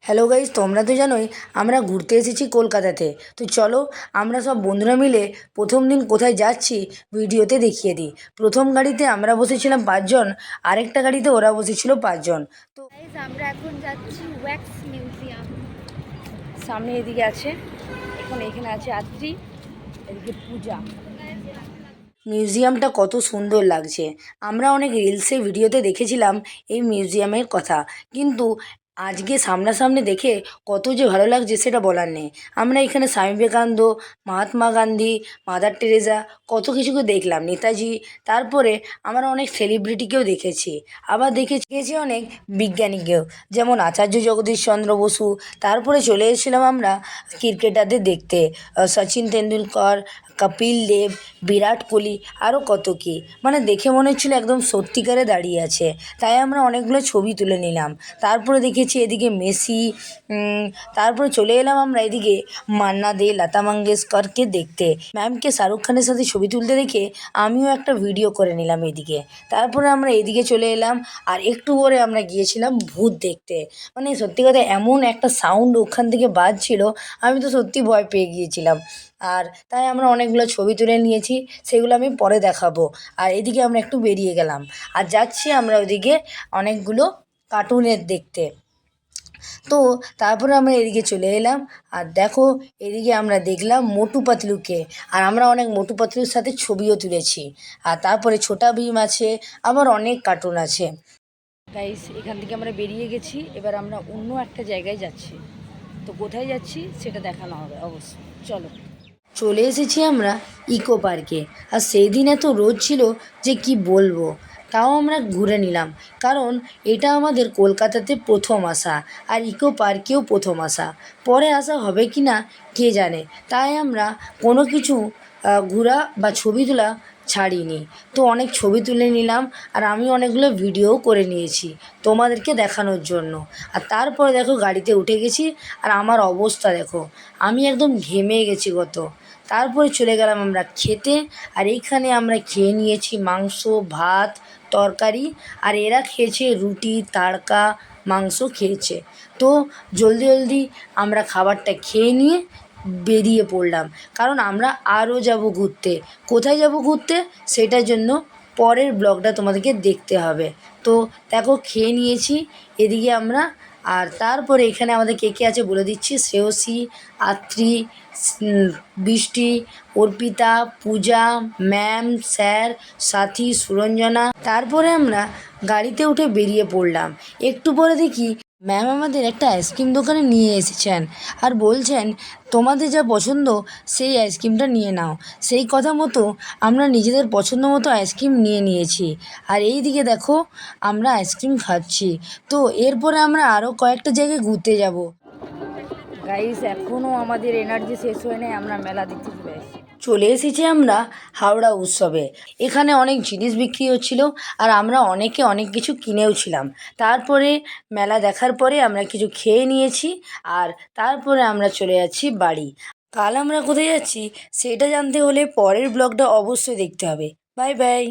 Hello guys, তোমরা তো জানোই আমরা ঘুরতে এসেছি কলকাতাতে। তো চলো আমরা সব বন্ধুরা মিলে প্রথম দিন কোথায় যাচ্ছি ভিডিওতে দেখিয়ে দিই। প্রথম গাড়িতে আমরা বসেছিলাম 5 জন, আরেকটা গাড়িতে ওরা বসেছিল 5 জন। তো গাইজ আমরা এখন যাচ্ছি ওয়্যাক্স মিউজিয়াম। সামনে এদিকে আছে, এখানে আছে আত্রি, এদিকে পূজা। মিউজিয়ামটা কত সুন্দর লাগছে। আমরা অনেক রিলসে ভিডিওতে দেখেছিলাম এই মিউজিয়ামের কথা, কিন্তু আজকে সামনাসামনি দেখে কত যে ভালো লাগছে সেটা বলার নেই। আমরা এখানে স্বামী বিবেকানন্দ, মহাত্মা গান্ধী, মাদার টেরেসা কত কিছুকে দেখলাম, নেতাজি। তারপরে আমরা অনেক সেলিব্রিটিকেও দেখেছি, আবার দেখেছি অনেক বিজ্ঞানীকেও, যেমন আচার্য জগদীশ চন্দ্র বসু। তারপরে চলে এসেছিলাম আমরা ক্রিকেটারদের দেখতে, সচিন তেন্ডুলকর, কপিল দেব, বিরাট কোহলি, আরও কত কী। মানে দেখে মনে হচ্ছিলো একদম সত্যিকারে দাঁড়িয়ে আছে। তাই আমরা অনেকগুলো ছবি তুলে নিলাম। তারপরে দেখেছি এদিকে মেসি। তারপরে চলে এলাম আমরা এদিকে মান্না দে, লতা মঙ্গেশকরকে দেখতে। ম্যামকে শাহরুখ খানের সাথে ছবি তুলতে দেখে আমিও একটা ভিডিও করে নিলাম এদিকে। তারপরে আমরা এদিকে চলে এলাম, আর একটু পরে আমরা গিয়েছিলাম ভূত দেখতে। মানে সত্যি কথা, এমন একটা সাউন্ড ওখান থেকে বাজছিল, আমি তো সত্যি ভয় পেয়ে গিয়েছিলাম। আর তাই আমরা অনেকগুলো ছবি তুলে নিয়েছি, সেগুলো আমি পরে দেখাবো। আর এদিকে আমরা একটু বেরিয়ে গেলাম, আর যাচ্ছি আমরা ওইদিকে অনেকগুলো কার্টুনের দেখতে। তো তারপরে আমরা এদিকে চলে এলাম, আর দেখো এদিকে আমরা দেখলাম মোটু পাতলুকে, আর আমরা অনেক মোটু পাতলুর সাথে ছবিও তুলেছি। আর তারপরে ছোটা ভীম আছে, আবার অনেক কার্টুন আছে। গাইস, এখান থেকে আমরা বেরিয়ে গেছি, এবার আমরা অন্য একটা জায়গায় যাচ্ছি। তো কোথায় যাচ্ছি সেটা দেখানো হবে অবশ্যই, চলো। চলে এসেছি আমরা ইকো পার্কে, আর সেই দিন এত রোদ ছিল যে কি বলবো। তাও আমরা ঘুরে নিলাম, কারণ এটা আমাদের কলকাতাতে প্রথম আসা, আর ইকো পার্কেও প্রথম আসা। পরে আসা হবে কি না কে জানে। তাই আমরা কোনো কিছু ঘোরা বা ছবি তোলা ছাড়িনি। তো অনেক ছবি তুলে নিলাম, আর আমি অনেকগুলো ভিডিওও করে নিয়েছি তোমাদেরকে দেখানোর জন্য। আর তারপরে দেখো গাড়িতে উঠে গেছি, আর আমার অবস্থা দেখো, আমি একদম ঘেমে গেছি গত। তারপরে চলে গেলাম আমরা খেতে, আর এইখানে আমরা খেয়ে নিয়েছি মাংস, ভাত, তরকারি, আর এরা খেয়েছে রুটি, তাড়কা, মাংস খেয়েছে। তো জলদি জলদি আমরা খাবারটা খেয়ে নিয়ে বেরিয়ে পড়লাম, কারণ আমরা আরও যাব ঘুরতে। কোথায় যাব ঘুরতে সেটার জন্য পরের ব্লগটা তোমাদেরকে দেখতে হবে। তো দেখো খেয়ে নিয়েছি এদিকে আমরা। আর তারপরে এখানে আমাদের কে কে আছে বলে দিচ্ছি: শ্রেয়সী, আত্রি, বৃষ্টি, অর্পিতা, পূজা, ম্যাম, স্যার, সাথী, সুরঞ্জনা। তারপরে আমরা গাড়িতে উঠে বেরিয়ে পড়লাম। একটু পরে দেখি ম্যাম আমাদের একটা আইসক্রিম দোকানে নিয়ে এসেছেন, আর বলছেন তোমাদের যা পছন্দ সেই আইসক্রিমটা নিয়ে নাও। সেই কথা মতো আমরা নিজেদের পছন্দ মতো আইসক্রিম নিয়ে নিয়েছি, আর এই দিকে দেখো আমরা আইসক্রিম খাচ্ছি। তো এরপরে আমরা আরও কয়েকটা জায়গায় ঘুরতে যাব। গাইস, এখনও আমাদের এনার্জি শেষ হয় নাই, আমরা মেলা দেখতে চলে এসেছি আমরা হাওড়া উৎসবে। এখানে অনেক জিনিস বিক্রি হচ্ছিল, আর আমরা অনেকে অনেক কিছু কিনেও ছিলাম। তারপরে মেলা দেখার পরে আমরা কিছু খেয়ে নিয়েছি, আর তারপরে আমরা চলে যাচ্ছি বাড়ি। কাল আমরা কোথায় যাচ্ছি সেটা জানতে হলে পরের ব্লগটা অবশ্যই দেখতে হবে। Bye bye.